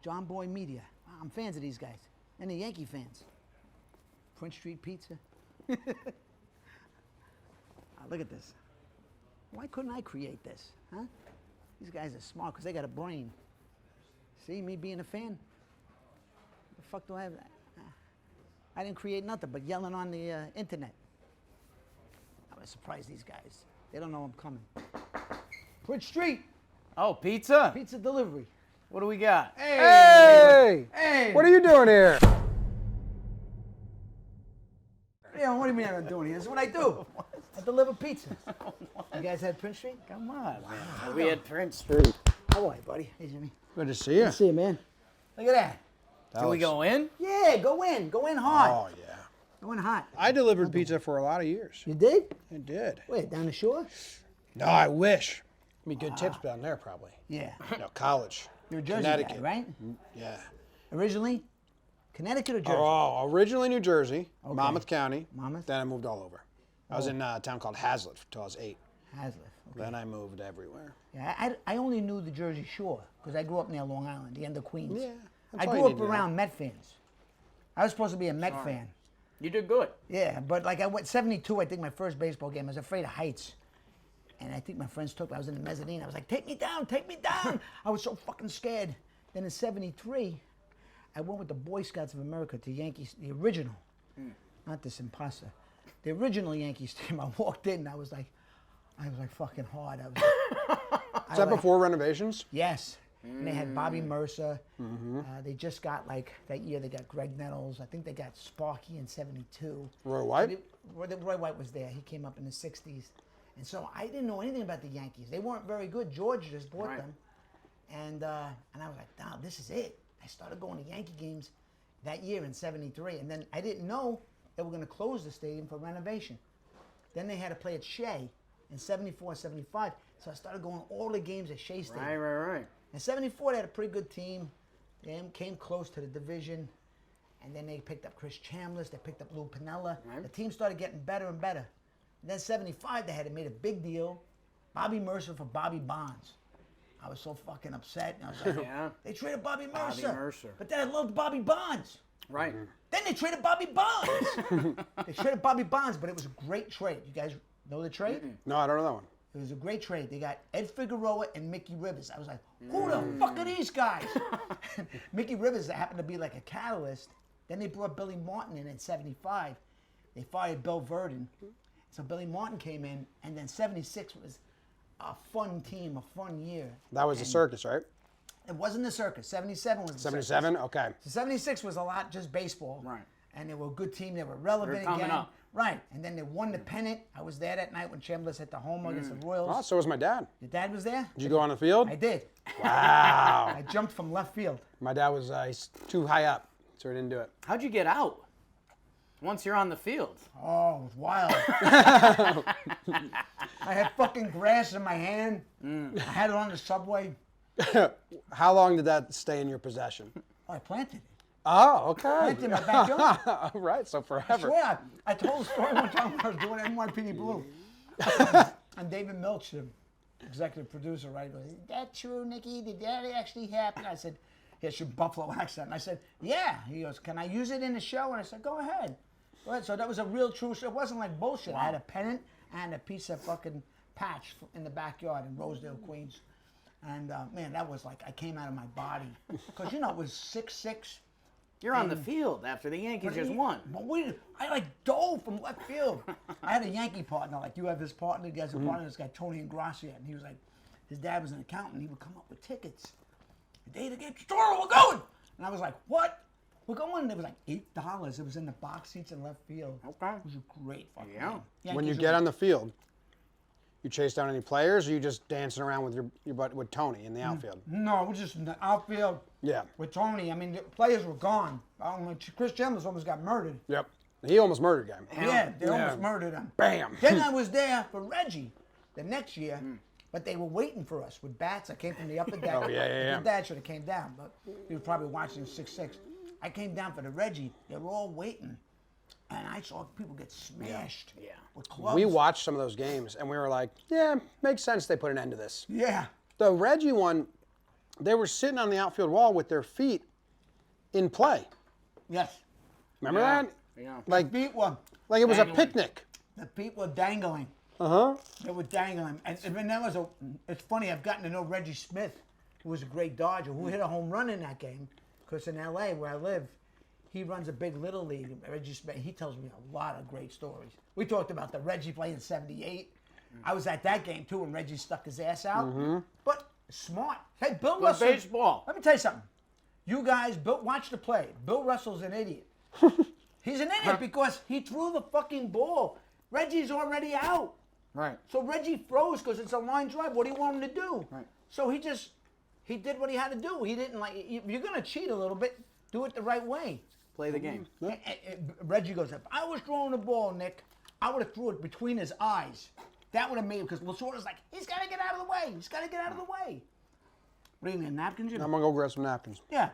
Jomboy Media. I'm fans of these guys. And the Yankee fans. Prince Street Pizza. Look at this. Why couldn't I create this, huh? These guys are smart because they got a brain. See, me being a fan? The fuck do I have? I didn't create nothing but yelling on the internet. I was surprised these guys. They don't know I'm coming. Prince Street. Oh, pizza? Pizza delivery. What do we got? Hey! Hey! What are you doing here? Yeah, what do you mean I'm doing here? This is what I do. I deliver pizza. You guys had Prince Street? Come on, man. We had Prince Street. How are you, buddy? Hey, Jimmy. Good to see you. Good to see you, man. Look at that. Can we go in? Yeah, go in. Go in hard. Oh, yeah. Go in hot. I delivered pizza for a lot of years. You did? I did. Wait, down the shore? No, I wish. I mean, good tips down there, probably. Yeah. No, college. You're a Jersey Connecticut. guy, right? Yeah. Originally, Connecticut or Jersey? Oh, originally New Jersey, Okay. Monmouth County. Monmouth? Then I moved all over. I was in a town called Hazlitt until I was 8. Hazlitt. Okay. Then I moved everywhere. Yeah, I only knew the Jersey Shore because I grew up near Long Island, the end of Queens. Yeah. I grew up around Met fans. I was supposed to be a Met fan. You did good. Yeah, but like I went 72, I think my first baseball game. I was afraid of heights. And I think my friends took me. I was in the mezzanine. I was like, take me down, take me down. I was so fucking scared. Then in 73, I went with the Boy Scouts of America to Yankees, the original, not this imposter. The original Yankees team. I walked in, I was like fucking hard. Is that before renovations? Yes. And they had Bobby Mercer. They just got that year they got Greg Nettles. I think they got Sparky in 72. Roy White? Roy White was there. He came up in the 60s. And so I didn't know anything about the Yankees. They weren't very good. George just bought them. And I was like, nah, this is it. I started going to Yankee games that year in 73. And then I didn't know they were going to close the stadium for renovation. Then they had to play at Shea in 74, 75. So I started going all the games at Shea Stadium. Right. In 74, they had a pretty good team. They came close to the division. And then they picked up Chris Chambliss. They picked up Lou Piniella. Right. The team started getting better and better. And then 75, they had made a big deal. Bobby Mercer for Bobby Bonds. I was so fucking upset. And I was like, Yeah. they traded Bobby Mercer. Bobby Mercer. But then I loved Bobby Bonds. Right. Then they traded Bobby Bonds. They traded Bobby Bonds, but it was a great trade. You guys know the trade? No, I don't know that one. It was a great trade. They got Ed Figueroa and Mickey Rivers. I was like, who the fuck are these guys? Mickey Rivers happened to be like a catalyst. Then they brought Billy Martin in 75. They fired Bill Verdon. So Billy Martin came in, and then 76 was a fun team, a fun year. That was the circus, right? It wasn't the circus. 77 was the 77? circus. Okay. So 76 was a lot just baseball. Right. And they were a good team. They were relevant They're coming again. up. Right. And then they won the pennant. I was there that night when Chambliss hit the home against the Royals. Oh, so was my dad. Your dad was there? Did you go on the field? I did. Wow. I jumped from left field. My dad was he's too high up, so he didn't do it. How'd you get out? Once you're on the field. Oh, it was wild. I had fucking grass in my hand. I had it on the subway. How long did that stay in your possession? Oh, I planted it. Oh, okay. Planted in my backyard. All right, so I forever. swear, I told a story one time when I was doing NYPD Blue. And David Milch, the executive producer, right, goes, is that true, Nicky? Did that actually happen? I said, he has a Buffalo accent. And I said, yeah. He goes, can I use it in the show? And I said, go ahead. Go ahead. So that was a real true show. It wasn't like bullshit. Wow. I had a pennant and a piece of fucking patch in the backyard in Rosedale, Queens. And, man, that was like, I came out of my body. Because, you know, it was 6'6". You're on the field after the Yankees just won. But I like dove from left field. I had a Yankee partner, like you have this partner, you guys have a partner, this guy Tony Ingrassia, and he was like, his dad was an accountant, he would come up with tickets. The day of the game, Turturro, we're going! And I was like, what? We're going? It was like $8. It was in the box seats in left field. Okay. It was a great fucking Yeah. game. When you get on the field, you chase down any players, or you just dancing around with your butt with Tony in the outfield? No, we're just in the outfield Yeah. with Tony. I mean, the players were gone. I don't know, Chris Chambliss almost got murdered. Yep. He almost murdered him. Yeah, they almost murdered him. Bam. Then I was there for Reggie the next year, but they were waiting for us with bats. I came from the upper deck. Oh, yeah. His dad should have came down, but he was probably watching 6'6". I came down for the Reggie. They were all waiting, and I saw people get smashed with clubs. We watched some of those games, and we were like, yeah, makes sense they put an end to this. Yeah. The Reggie one, they were sitting on the outfield wall with their feet in play. Yes. Remember that? Yeah. Like Feet were, like it was a Dangling. picnic. the feet were dangling. Uh-huh. They were dangling. And that was it's funny, I've gotten to know Reggie Smith, who was a great Dodger, who hit a home run in that game. Because in L.A., where I live, he runs a big little league. Reggie Smith, he tells me a lot of great stories. We talked about the Reggie play in '78. I was at that game, too, when Reggie stuck his ass out. But smart. Hey, Bill Good Russell. baseball. Let me tell you something. You guys, watch the play. Bill Russell's an idiot. He's an idiot because he threw the fucking ball. Reggie's already out. Right. So Reggie froze because it's a line drive. What do you want him to do? Right. So he did what he had to do. He didn't if you're going to cheat a little bit, do it the right way. Play the game. Reggie goes, if I was throwing the ball, Nick, I would have threw it between his eyes. That would have made him, because Lasorda's like, he's got to get out of the way. He's got to get out of the way. What do you need, napkins? I'm gonna go grab some napkins. Yeah,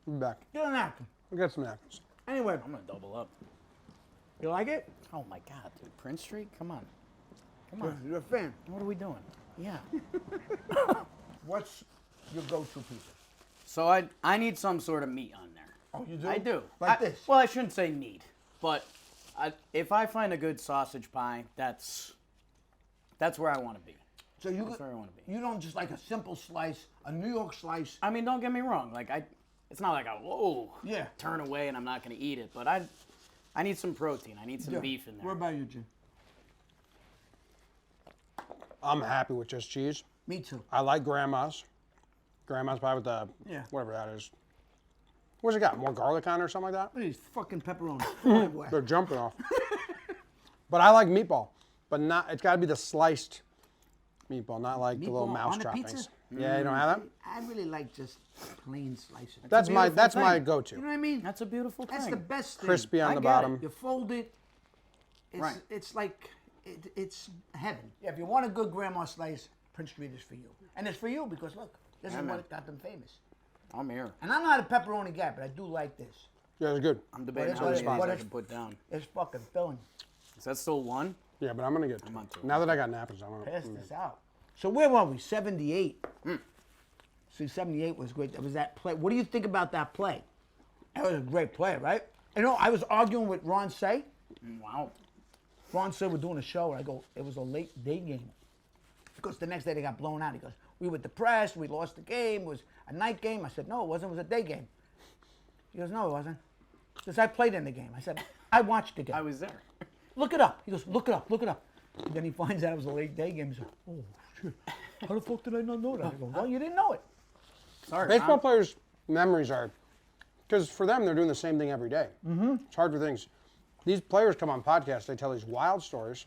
I'll be back. get a napkin. I'll get some napkins. Anyway, I'm gonna double up. you like it? Oh my God, dude. Prince Street? Come on. Come on. You're a fan. What are we doing? Yeah. What's your go-to pizza? So I need some sort of meat on there. Oh, you do? I do. Like this? Well, I shouldn't say need, but if I find a good sausage pie, that's where I want to be. So That's where I want to be. you don't just like a simple slice, a New York slice. I mean, don't get me wrong. Like it's not like Yeah. turn away and I'm not going to eat it, but I need some protein. I need some Yeah. beef in there. What about you, Jim? I'm happy with just cheese. Me too. I like grandma's. Grandma's pie with the whatever that is. What's it got? More garlic on it or something like that? Look at these fucking pepperonis. Everywhere. They're jumping off. But I like meatball. But not it's gotta be the sliced meatball, not like the little Meatball mouse on a droppings. pizza? Yeah, you don't have that? I really like just plain slices. That's my beautiful thing. go-to. You know what I mean? That's a beautiful thing. That's the best thing. Crispy on I the get it. bottom. You fold it. It's, Right. It's like, it's heaven. Yeah, if you want a good grandma slice, Prince Street is for you. And it's for you because, look, this is man. what got them famous. I'm here. And I'm not a pepperoni guy, but I do like this. Yeah, it's good. I'm debating What how is- many of what these I is- can put down. It's fucking filling. Is that still one? Yeah, but I'm gonna get on two. now that I got napkins, I'm Pass gonna this out. So where were we? 78. See, 78 was great. That was that play. What do you think about that play? That was a great play, right? You know, I was arguing with Ron Say. Wow. Ron said we're doing a show, and I go, it was a late day game. Because the next day they got blown out. He goes, we were depressed, we lost the game, it was a night game. I said, no, it wasn't, it was a day game. He goes, no, it wasn't. Because I played in the game. I said, I watched the game. I was there. Look it up. He goes, look it up, look it up. And then he finds out it was a late day game. He's like, oh, shit. How the fuck did I not know that? I go, well, you didn't know it. Sorry. Baseball Ron. players' memories are, because for them they're doing the same thing every day. Mm-hmm. It's hard for things. These players come on podcasts, they tell these wild stories,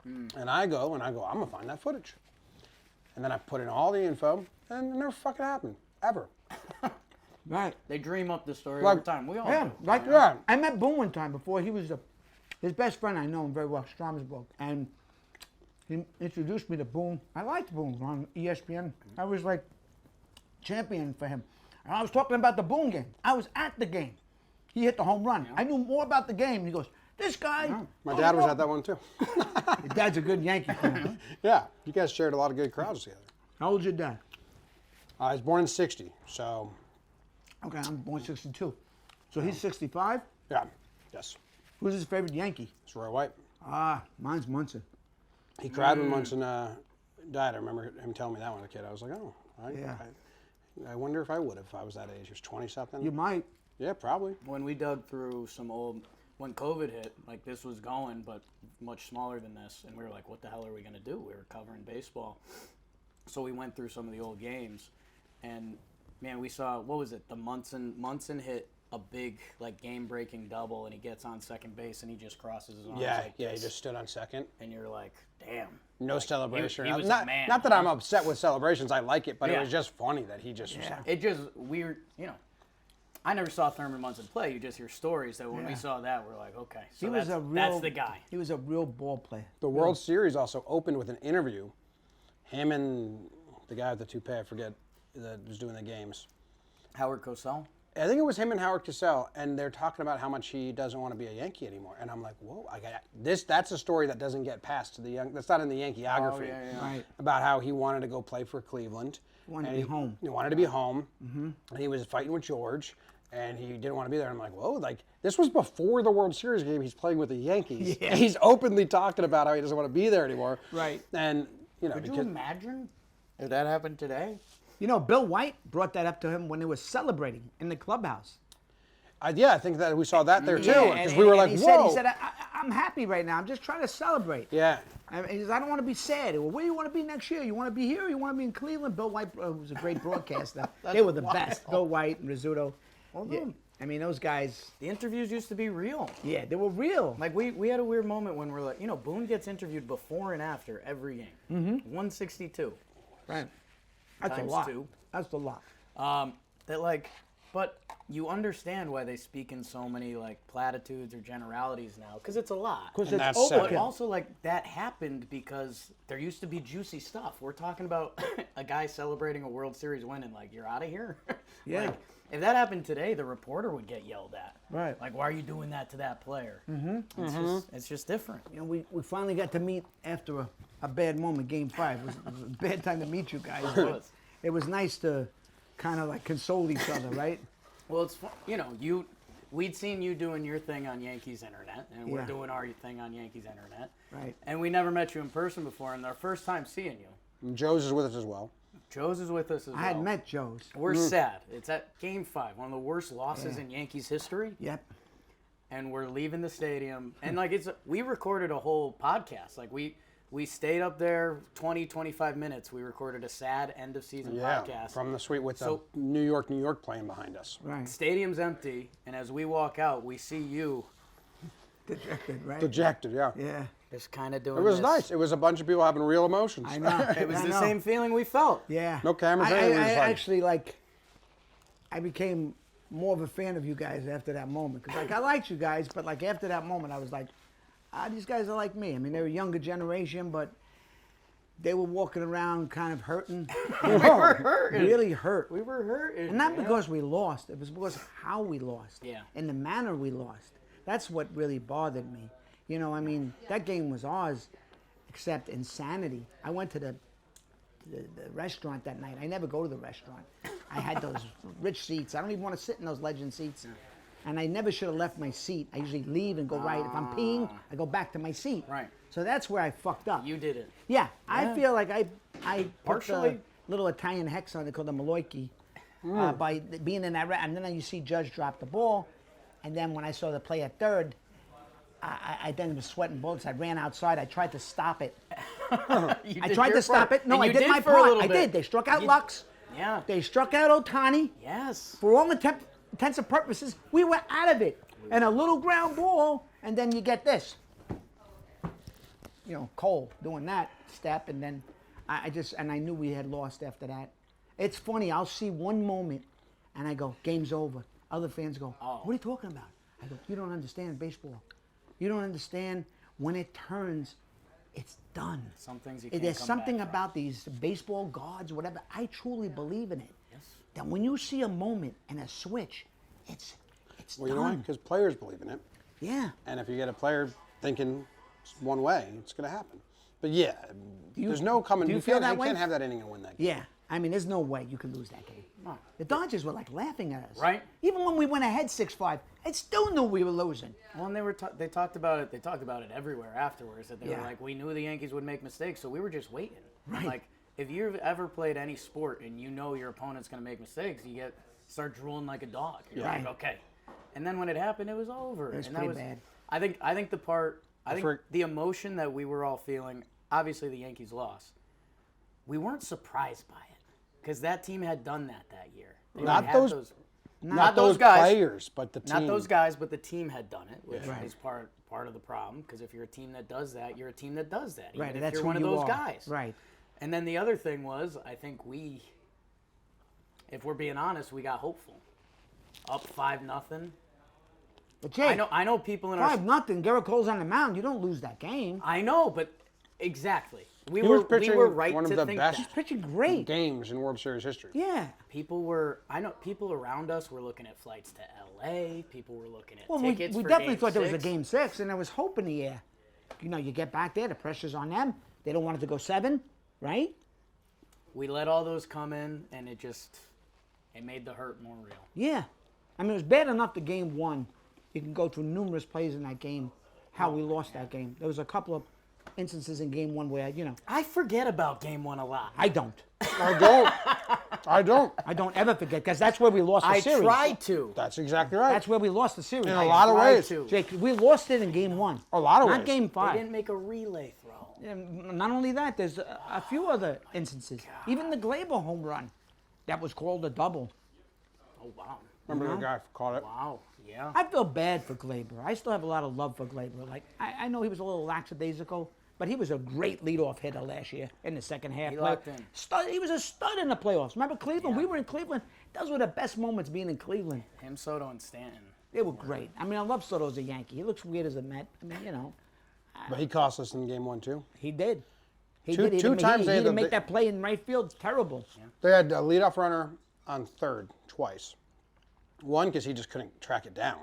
and I go, I'm gonna find that footage, and then I put in all the info, and it never fucking happened ever. Right. They dream up the story Like- every time. We all Yeah, do. like Yeah. I met Boone one time before he was his best friend. I know him very well, Stromsburg, and he introduced me to Boone. I liked Boone on ESPN. I was like champion for him, and I was talking about the Boone game. I was at the game. He hit the home run. I knew more about the game. He goes, "This guy." My dad was at that one too. Your dad's a good Yankee fan. Huh? Yeah, you guys shared a lot of good crowds together. How old's your dad? I was born in '60, so Okay, I'm born '62, so he's 65. yeah, yes, Who's his favorite Yankee? it's Roy White. Ah, mine's Munson. He cried when Munson died. I remember him telling me that when I was a kid. I was like, oh, Yeah. I wonder if I would if I was that age. He was 20-something. You might. Yeah, probably. When we dug through some old, when COVID hit, like this was going, but much smaller than this, and we were like, what the hell are we going to do? We were covering baseball. So we went through some of the old games, and man, we saw, what was it? The Munson hit a big, like, game-breaking double, and he gets on second base, and he just crosses his arms Yeah, like yeah, he this. just stood on second. And you're like, damn. No celebration. he was not, a man, not that huh? I'm upset with celebrations. I like it, but it Yeah. was just funny that he just was Yeah. like, It just, weird, you know. I never saw Thurman Munson play. You just hear stories that when Yeah. we saw that, we're like, okay, so He was that's, a real. that's the guy. He was a real ball player. The World Series also opened with an interview. Him and the guy with the toupee, I forget, that was doing the games. Howard Cosell? I think it was him and Howard Cosell, and they're talking about how much he doesn't want to be a Yankee anymore. And I'm like, whoa, I got this. That's a story that doesn't get passed to the young. That's not in the Yankeeography. Oh, yeah. Right. About how he wanted to go play for Cleveland. Wanted to be home. He wanted to be home, and he was fighting with George, and he didn't want to be there. I'm like, whoa, like this was before the World Series game. He's playing with the Yankees. Yeah. He's openly talking about how he doesn't want to be there anymore. Right. And Could you imagine if that happened today? You know, Bill White brought that up to him when they were celebrating in the clubhouse. I think that we saw that there too, Yeah, because and- we were and like, he whoa. Said, I'm happy right now. I'm just trying to celebrate. Yeah. I mean, he says, I don't want to be sad. Well, where do you want to be next year? You want to be here or you want to be in Cleveland? Bill White was a great broadcaster. They were the best. Bill White and Rizzuto. Yeah. I mean, those guys, The interviews used to be real. yeah, they were real. Like we had a weird moment when we're like, Boone gets interviewed before and after every game. 162. Right. That's Times a lot. 2. That's a lot. But you understand why they speak in so many like platitudes or generalities now, because it's a lot. Because And it's that's sad. But overkill. also, like, that happened because there used to be juicy stuff. We're talking about a guy celebrating a World Series win and, like, you're out of here. Yeah. Like, if that happened today, the reporter would get yelled at. Right. Like, why are you doing that to that player? It's just different. You know, we finally got to meet after a bad moment, Game 5. It was a bad time to meet you guys. But was. it was nice to kind of like console each other, right? Well, it's fun. We'd seen you doing your thing on Yankees Internet, and we're Yeah. doing our thing on Yankees Internet. Right. And we never met you in person before, and our first time seeing you. And Joe's is with us as well. Joe's is with us as well. I had met Joe's. We're sad. It's at Game 5, one of the worst losses in Yankees history. Yep. And we're leaving the stadium. And like we recorded a whole podcast. Like we stayed up there 20, 25 minutes. We recorded a sad end of season podcast. From the suite with So- the New York playing behind us. Right. Stadium's empty, and as we walk out, we see you Dejected, right? Dejected, yeah. Yeah. just kind of doing It was this. nice. It was a bunch of people having real emotions. I know. It was I the know. same feeling we felt. Yeah. No cameras, I anything, it was like- actually I became more of a fan of you guys after that moment. Because, I liked you guys, but, after that moment, I was like, these guys are like me. I mean, they were a younger generation, but they were walking around kind of hurting. We were hurting. Really hurt. We were hurting. And not man. because we lost. It was because of how we lost. Yeah. And the manner we lost. That's what really bothered me. I mean, that game was ours, except insanity. I went to the restaurant that night. I never go to the restaurant. I had those rich seats. I don't even want to sit in those legend seats. And I never should have left my seat. I usually leave and go right. If I'm peeing, I go back to my seat. Right. So that's where I fucked up. You did it. Yeah, I feel like I put Partially. the little Italian hex on it called the Maloiki by being in that. And then you see Judge drop the ball, and then when I saw the play at third, I then was sweating bullets. I ran outside. I tried to stop it. You I did tried your to stop part. it. No, And I you did my for a part. little I bit. did. They struck out You- Lux. Yeah. They struck out Ohtani. Yes. For all intents and purposes, we were out of it. And a little ground ball, and then you get this. Cole doing that step, and then I knew we had lost after that. It's funny, I'll see one moment, and I go, game's over. Other fans go, what are you talking about? I go, you don't understand baseball. You don't understand when it turns, it's done. Some things you can't There's come something back from. about these baseball gods, whatever. I truly believe in it. Yes. That when you see a moment and a switch, it's Well, you know why? done. Because players believe in it. Yeah. And if you get a player thinking one way, it's going to happen. But yeah, there's no coming. do you You feel can't, that you way? can't have that inning and win that game. Yeah. I mean, there's no way you can lose that game. No. The Dodgers were laughing at us. Right. Even when we went ahead 6-5, I still knew we were losing. Well, and they talked about it. They talked about it everywhere afterwards. That they Yeah. were like, we knew the Yankees would make mistakes, so we were just waiting. Right. Like, if you've ever played any sport and you know your opponent's going to make mistakes, you start drooling like a dog. You're Right. like, okay. And then when it happened, it was over. It was and pretty bad. I think the emotion that we were all feeling. Obviously, the Yankees lost. We weren't surprised by it because that team had done that year. They Not had those- Not Not those those guys. players, but the team. Not those guys, but the team had done it, which Right. is part of the problem. Because if you're a team that does that, you're a team that does that. Even Right. if That's you're who one of you those are. guys. Right. And then the other thing was, I think if we're being honest, we got hopeful. Up 5-0. But Jake, I know people in our 5-0. Garrett Cole's on the mound. You don't lose that game. I know, but exactly. We He was were pitching right one of to the think best that. Pitching great. games in World Series history. Yeah. I know people around us were looking at flights to L.A. People were looking at Well, we tickets for definitely Game thought there was a 6. Game 6, and there was hope in the air. You know, you get back there, the pressure's on them. They don't want it to go 7, right? We let all those come in, and it made the hurt more real. Yeah. I mean, it was bad enough the Game 1. You can go through numerous plays in that game, how we lost that game. There was a couple of instances in Game 1 where, I forget about Game 1 a lot. I don't. I don't. I don't ever forget, because that's where we lost the I series. tried to. That's exactly right. That's where we lost the series. in a lot of tried ways. to. Jake, we lost it in Game 1. A lot of Not ways. Game They 5. didn't make a relay throw. And not only that, there's a few other instances. Even the Glaber home run, that was called a double. Oh, wow. Remember the guy caught it? Wow. Yeah. I feel bad for Glaber. I still have a lot of love for Glaber. Like I know he was a little lackadaisical, but he was a great leadoff hitter last year in the second half. He locked in. He was a stud in the playoffs. Remember Cleveland? We were in Cleveland. Those were the best moments being in Cleveland. Him, Soto, and Stanton. They were great. I mean, I love Soto as a Yankee. He looks weird as a Met. I mean, But he cost us in Game 1 too. he did. He Two- did. He two didn't- times he they had didn't the- make that play in right field. Terrible. They had a leadoff runner on third twice. One because he just couldn't track it down.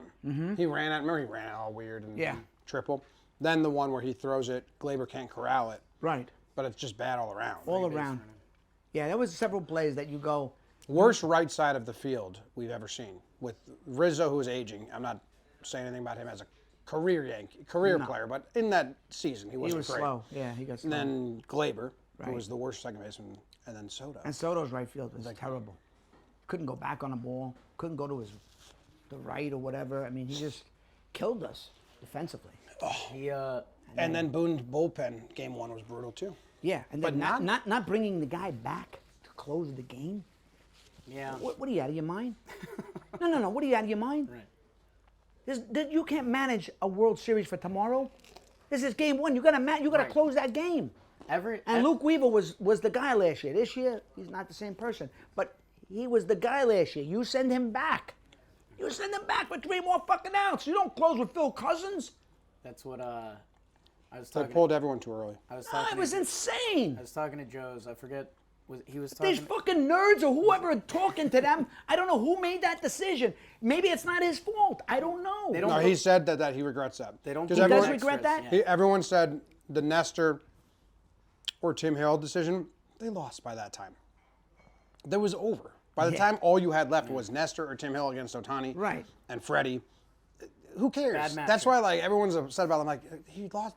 He ran out. Remember, he ran out all weird and Yeah. triple. Then the one where he throws it, Glaber can't corral it, Right. but it's just bad all around. All around. Yeah, there was several plays that you go, Worst right side of the field we've ever seen with Rizzo, who is aging. I'm not saying anything about him as a career Yankee, player, but in that season he he wasn't was great. slow. Yeah, he got slow. And then Glaber, Right. who was the worst second baseman, and then Soto. And Soto's right field was terrible. Couldn't go back on the ball. Couldn't go to the right or whatever. I mean, he just killed us defensively. He, And then Boone's bullpen Game 1 was brutal too. Yeah, and But then not bringing the guy back to close the game. yeah. What are you out of your mind? No. What are you out of your mind? Right. You can't manage a World Series for tomorrow. This is Game 1. You gotta close that game. And Luke Weaver was the guy last year. This year, he's not the same person. But he was the guy last year. You send him back. You send him back for 3 more fucking outs. You don't close with Phil Cousins. That's what I was They talking. pulled everyone too early. I was No, talking. it was to, insane. I was talking to Joe's. I forget. He was talking. These fucking nerds or whoever talking to them, I don't know who made that decision. Maybe it's not his fault. I don't know. They don't No, go- he said that he regrets that. They don't. 'Cause do He does everyone- regret that? extras, Everyone said the Nestor or Tim Hill decision, they lost by that time. That was over. By the time all you had left was Nestor or Tim Hill against Ohtani Right. and Freddie. Who cares? Bad matchup. That's why everyone's upset about him. Like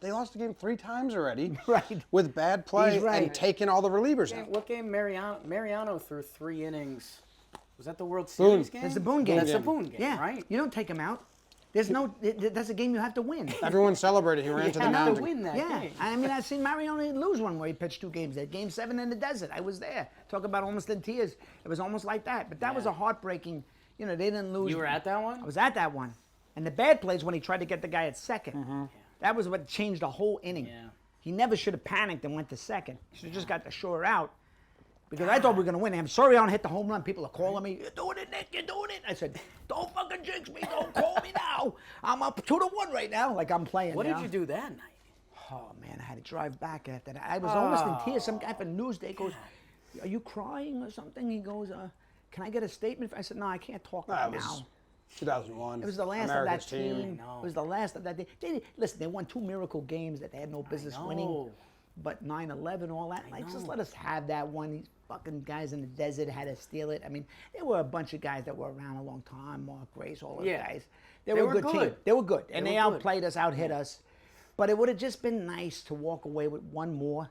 they lost the game 3 times already. Right. With bad play He's right. and taking all the relievers out. What game Mariano threw 3 innings? Was that the World Boone. Series game? It's the Boone game. That's the Boone game, Yeah. right? You don't take him out. That's a game you have to win. Everyone celebrated. He ran to the have mound. to win that Yeah, game. I mean, I've seen Mariano lose one where he pitched 2 games. That Game 7 in the desert, I was there. Talk about almost in tears. It was almost like that. But that was a heartbreaking. They didn't lose. You were at that one? I was at that one. And the bad plays when he tried to get the guy at second. That was what changed the whole inning. Yeah. He never should have panicked and went to second. He should have just got the shore out. Because I thought we were going to win. I'm sorry I don't hit the home run. People are calling me, "You're doing it, Nick, you're doing it." I said, "Don't fucking jinx me. Don't call me now. I'm up 2-1 right now." Like I'm playing. What did you do that night? Oh, man, I had to drive back after that. I was almost in tears. Some guy from Newsday goes, "Are you crying or something?" He goes, "Can I get a statement?" I said, "No, I can't talk right That was now." 2001. It was the last America's of that team. know. It was the last of that team. Listen, they won 2 miracle games that they had no business winning. know. But 9/11, all that, just let us have that one. These fucking guys in the desert had to steal it. I mean, there were a bunch of guys that were around a long time. Mark Grace, all those Yeah. guys. They were a good team. They were good, and they were good. outplayed us, out-hit us. But it would have just been nice to walk away with one more.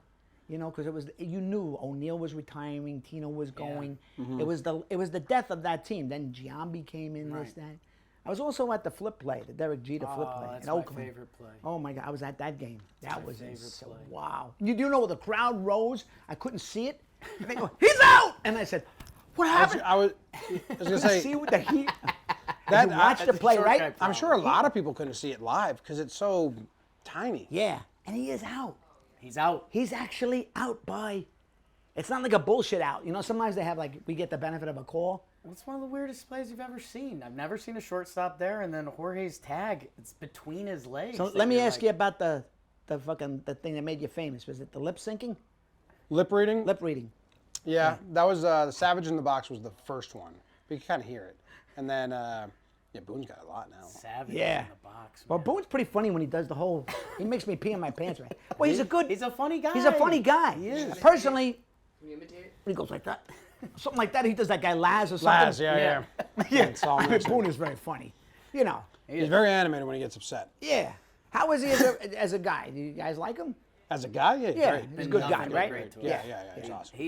Because you knew O'Neal was retiring, Tino was going. It was the death of that team. Then Giambi came in. This that. I was also at the flip play, the Derek Jeter flip play That's in my Oakland. favorite play. Oh my God, I was at that game. That was favorite insane. play. Wow. You do know the crowd rose? I couldn't see it. And they go, "He's out!" And I said, "What happened?" I was gonna say see what the heat. that. You watched the play, short right? guy I'm sure a lot of people couldn't see it live because it's so tiny. Yeah, and he is out. He's out. He's actually out by. It's not like a bullshit out. Sometimes they have we get the benefit of a call. It's one of the weirdest plays you've ever seen. I've never seen a shortstop there, and then Jorge's tag, it's between his legs. So let me ask you about the thing that made you famous. Was it the lip syncing? Lip reading? Lip reading. Yeah, that was the Savage in the Box was the first one. But you can kind of hear it. And then, Boone's got a lot now. Savage Yeah. in the box. Well, Man. Boone's pretty funny when he does the whole. He makes me pee in my pants, right? Well, he's a funny guy. He's a funny guy. He is. Personally, Can you imitate it? he goes like that, something like that. He does that guy Laz or something. Laz, yeah. Yeah. It's all I mean, mentioned. Boone is very funny. You know. He's very animated when he gets upset. Yeah. How is he as a guy? Do you guys like him? As a guy, yeah, Yeah, great. he's a good guy, Nothing but right? great to us. Yeah, he's awesome.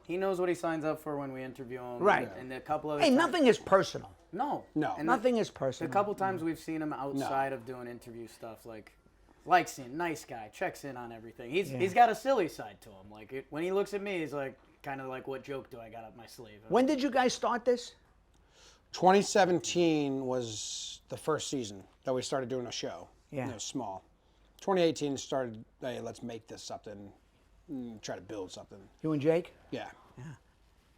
He knows what he signs up for when we interview him. Right. And a couple of Hey, nothing is personal. No. No. And Nothing is the personal. couple times we've seen him outside of doing interview stuff, likes in, nice guy, checks in on everything. He's got a silly side to him. Like when he looks at me, he's like kind of like, what joke do I got up my sleeve? When did you guys start this? 2017 was the first season that we started doing a show. Yeah. It was small. 2018 started, hey, let's make this something, try to build something. You and Jake? Yeah.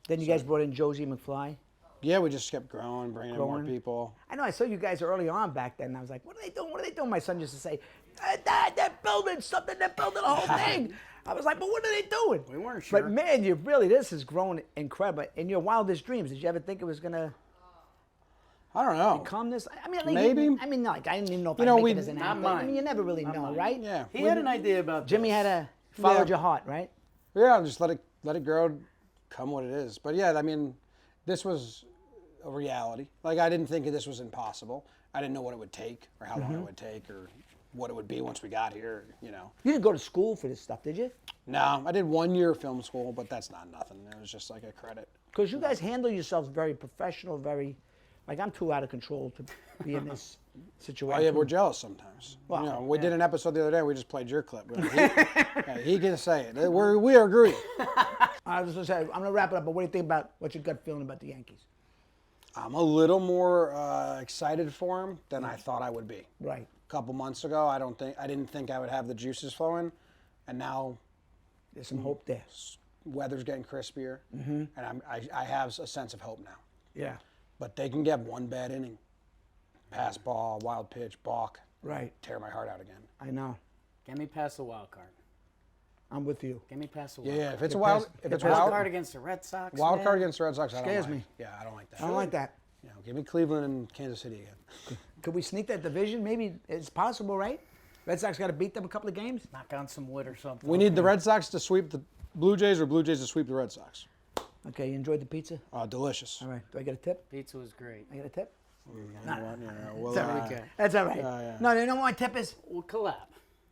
Then you guys brought in Josie McFly. Yeah, we just kept growing, bringing in more Growing. people. I know I saw you guys early on back then. And I was like, what are they doing? What are they doing? My son used to say, Dad, they're building something. They're building a whole thing. I was like, but what are they doing? We weren't sure. But man, this has grown incredible. In your wildest dreams, did you ever think it was gonna I don't know. become this? I mean, like, Maybe. I mean, like, I didn't even know if You I'd know, make we- it as an Not athlete. I mine. mean, you never really Not know, mine. right? Yeah. He had an idea about Jimmy this. followed your heart, right? Yeah, just let it grow, come what it is. But yeah, I mean, this was a reality. Like I didn't think this was impossible. I didn't know what it would take or how long it would take or what it would be once we got here, you know. You didn't go to school for this stuff, did you? No, I did 1 year of film school, but that's not nothing. It was just like a credit. Because you guys handle yourselves very professional, very, like I'm too out of control to be in this situation. Oh yeah, we're jealous sometimes. Well, you know, we did an episode the other day. We just played your clip. He can say it. We agree. I was gonna say, I'm gonna wrap it up. But what do you think about what's your gut feeling about the Yankees? I'm a little more excited for him than I thought I would be. Right. A couple months ago, I didn't think I would have the juices flowing, and now There's some hope there. weather's getting crispier, and I have a sense of hope now. Yeah. But they can get one bad inning, pass ball, wild pitch, balk, Right. tear my heart out again. I know. Get me past the wild card. I'm with you. Get me past the wild Yeah, card. if it's a wild, if it's a Wild wild card against the Red Sox. wild man. card against the Red Sox, I don't Scares like. me. Yeah, I don't like that. I don't like that. You know, give me Cleveland and Kansas City again. Could we sneak that division? Maybe it's possible, right? Red Sox got to beat them a couple of games. Knock on some wood or something. We need the Red Sox to sweep the Blue Jays or Blue Jays to sweep the Red Sox. Okay, you enjoyed the pizza? Delicious. All right. Do I get a tip? Pizza was great. I get a tip? Yeah, well, That's all right. Okay. That's all right. yeah. No, you know what my tip is? We'll collab.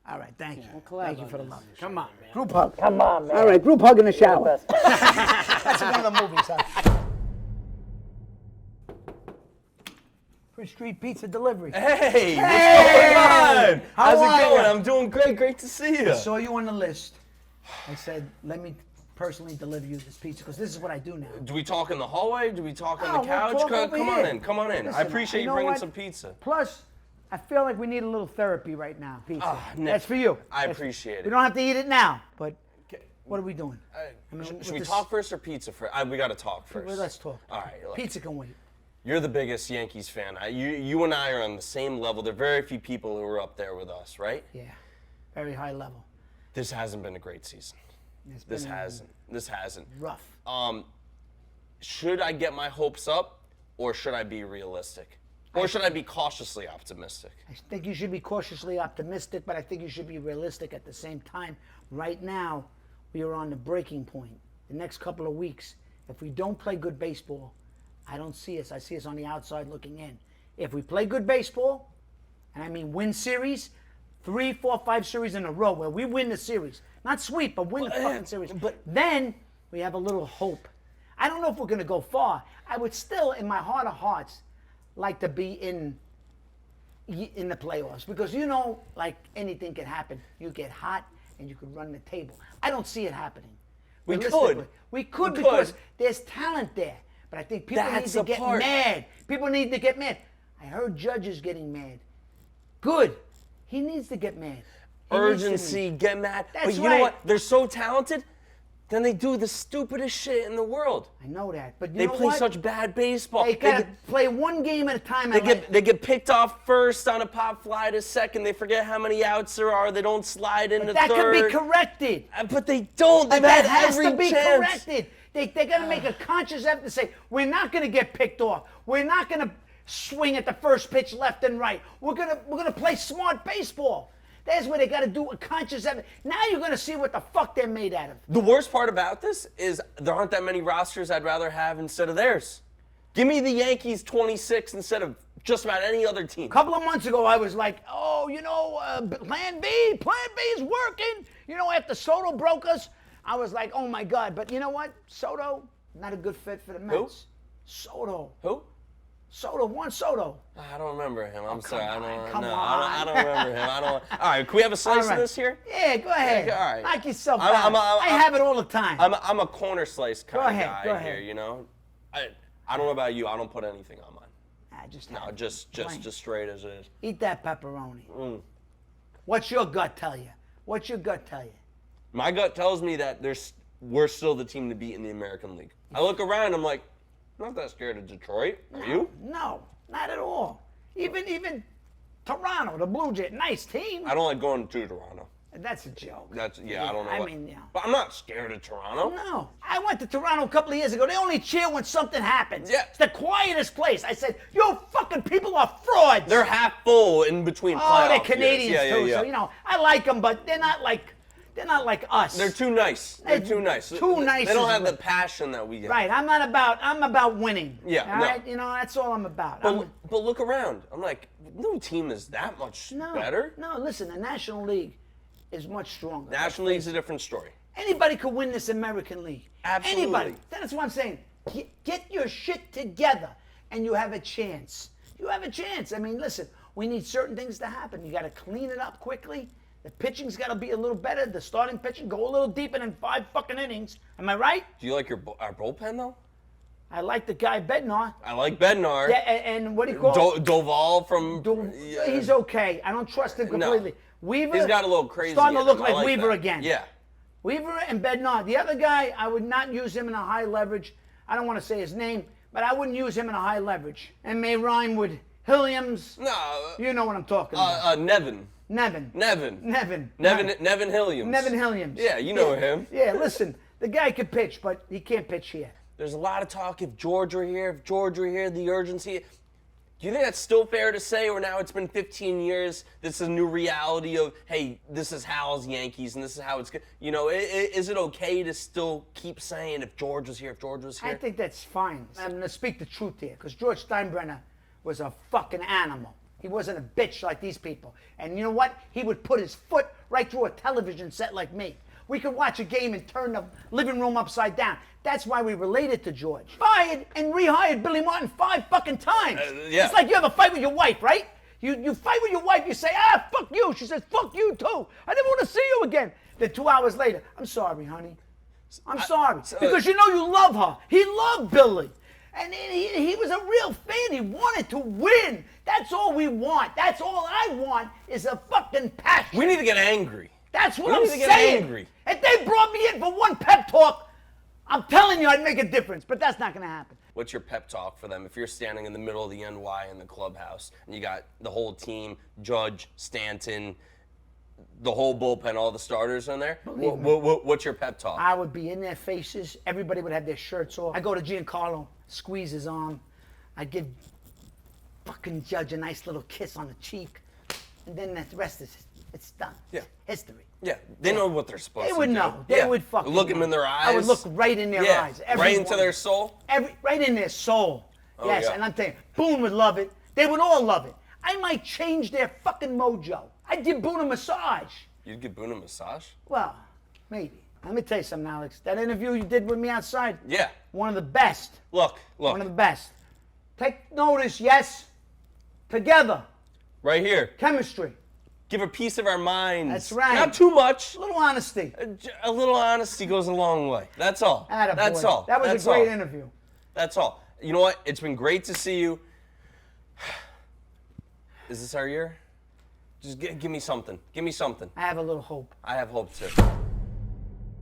All right. Thank you. We'll collab. Thank you on for the this. love. Come on, man. Group hug. Come on, man. All right. Group hug in the shower. That's one of the movies, huh? Free Street Pizza Delivery. Hey, what's going on? How's are it going? ya? I'm doing great. Great to see you. I saw you on the list. I said, let me personally deliver you this pizza because this is what I do now. Do we talk in the hallway? Do we talk on No, the we'll couch? talk Come over on here. in. Come on in. I Listen, appreciate you you know bringing what? some pizza. Plus, I feel like we need a little therapy right now. Pizza. Nick, That's for you. I appreciate We it. don't have to eat it now, but what are we doing? Should we talk first or pizza first? We got to talk first. Well, let's talk. All right. Look, Pizza can wait. you're the biggest Yankees fan. You and I are on the same level. There are very few people who are up there with us, right? Yeah, very high level. This hasn't been a great season. It's This been hasn't. This hasn't. rough. Should I get my hopes up, or should I be realistic? Or should I be cautiously optimistic? I think you should be cautiously optimistic, but I think you should be realistic at the same time. Right now, we are on the breaking point. The next couple of weeks, if we don't play good baseball, I don't see us. I see us on the outside looking in. If we play good baseball, and I mean win series, 3, 4, 5 series in a row where we win the series, not sweep, but win the fucking series, then we have a little hope. I don't know if we're going to go far. I would still, in my heart of hearts, like to be in the playoffs because like anything can happen. You get hot and you could run the table. I don't see it happening. We Realistically. could. We could We because could. there's talent there. But I think people That's need the to get part. mad. People need to get mad. I heard Judge is getting mad. Good. He needs to get mad. He needs to Urgency, get mad. That's But you know right. what? They're so talented. then they do the stupidest shit in the world. I know that, but you They know play what? such bad baseball. They gotta play one game at a time. They get picked off first on a pop fly to second. They forget how many outs there are. They don't slide into that third. could be corrected. But they don't. They've That had has every to be chance. corrected. They got to make a conscious effort to say, we're not going to get picked off. We're not going to swing at the first pitch left and right. We're gonna play smart baseball. That's where they got to do a conscious effort. Now you're going to see what the fuck they're made out of. The worst part about this is there aren't that many rosters I'd rather have instead of theirs. Give me the Yankees 26 instead of just about any other team. A couple of months ago, I was like, oh, Plan B is working. After Soto broke us, I was like, oh my God. But you know what? Soto, not a good fit for the Mets. Soto. Who? Juan Soto. I don't remember him. I'm sorry. come I on, don't. come No, on. I don't remember him. All right. Can we have a slice All right. of this here? Yeah, go ahead. all right. Knock yourself I'm- out. I have it all the time. I'm a corner slice kind Go of ahead, guy go here. ahead. I don't know about you. I don't put anything on mine. Just No, have it. just Plain. straight as it is. Eat that pepperoni. What's your gut tell you? What's your gut tell you? My gut tells me that we're still the team to beat in the American League. I look around. I'm like, I'm not that scared of Detroit. Are you? No, not at all. Even Toronto, the Blue Jays, nice team. I don't like going to Toronto. That's a joke. I don't know. But I'm not scared of Toronto. No. I went to Toronto a couple of years ago. They only cheer when something happens. Yeah. It's the quietest place. I said, you fucking people are frauds. They're half full in between playoff they're years. Canadians Yeah, too. yeah. So I like them, but they're not like us. They're too nice. They're too nice. Too nice They don't is have the what- passion that we get. Right. I'm about winning. Yeah, All no. right. That's all I'm about. But look around. I'm like, no team is that much better. No, listen, the National League is much stronger. National League's a different story. Anybody could win this American League. Absolutely. Anybody. That's what I'm saying. Get your shit together, and you have a chance. You have a chance. I mean, listen, we need certain things to happen. You got to clean it up quickly. The pitching's got to be a little better. The starting pitching, go a little deeper than 5 fucking innings. Am I right? Do you like our bullpen, though? I like the guy Bednar. I like Bednar. Yeah, and what do you call him? Doval from... He's okay. I don't trust him completely. Weaver. He's got a little crazy Starting to in look him. I like Weaver that. again. Yeah. Weaver and Bednar. The other guy, I would not use him in a high leverage. I don't want to say his name, but I wouldn't use him in a high leverage. And may rhyme with Hilliams. No. You know what I'm talking about. Nevin. Nevin Hilliams. Nevin Hilliams. Yeah, you know him. Yeah, listen, the guy can pitch, but he can't pitch here. There's a lot of talk if George were here, the urgency. Do you think that's still fair to say, or now it's been 15 years, this is a new reality of, hey, this is Hal's Yankees, and this is how it's, is it okay to still keep saying if George was here? I think that's fine. I'm going to speak the truth here, because George Steinbrenner was a fucking animal. He wasn't a bitch like these people. And you know what? He would put his foot right through a television set like me. We could watch a game and turn the living room upside down. That's why we related to George. Fired and rehired Billy Martin 5 fucking times. Yeah. It's like you have a fight with your wife, right? You fight with your wife, you say, fuck you. She says, fuck you too. I never want to see you again. Then 2 hours later, I'm sorry, honey. I'm sorry. Because you know you love her. He loved Billy. And he was a real fan. He wanted to win. That's all we want. That's all I want is a fucking passion. We need to get angry. That's what We I'm need to get saying. angry. If they brought me in for one pep talk, I'm telling you I'd make a difference. But that's not going to happen. What's your pep talk for them if you're standing in the middle of the NY in the clubhouse and you got the whole team, Judge, Stanton, the whole bullpen, all the starters in there? What's your pep talk? I would be in their faces. Everybody would have their shirts off. I go to Giancarlo, squeeze his arm. I give fucking Judge a nice little kiss on the cheek. And then the rest is it's done. Yeah. History. Yeah, they know what they're supposed to do. They would know. They would fucking look them know. in their eyes. I would look right in their eyes. Right into Everyone. their soul. Right in their soul. Yes, yeah. and I'm telling you, Boone would love it. They would all love it. I might change their fucking mojo. I'd give Boone a massage. You'd give Boone a massage? Well, maybe. Let me tell you something, Alex. That interview you did with me outside, Yeah. one of the best. Look. One of the best. Take notice, yes. Together. Right here. Chemistry. Give a piece of our minds. That's right. Not too much. A little honesty. A little honesty goes a long way. That's all. Attaboy. That's all. That was That's a great all. interview. That's all. You know what? It's been great to see you. Is this our year? Just give me something. Give me something. I have a little hope. I have hope too.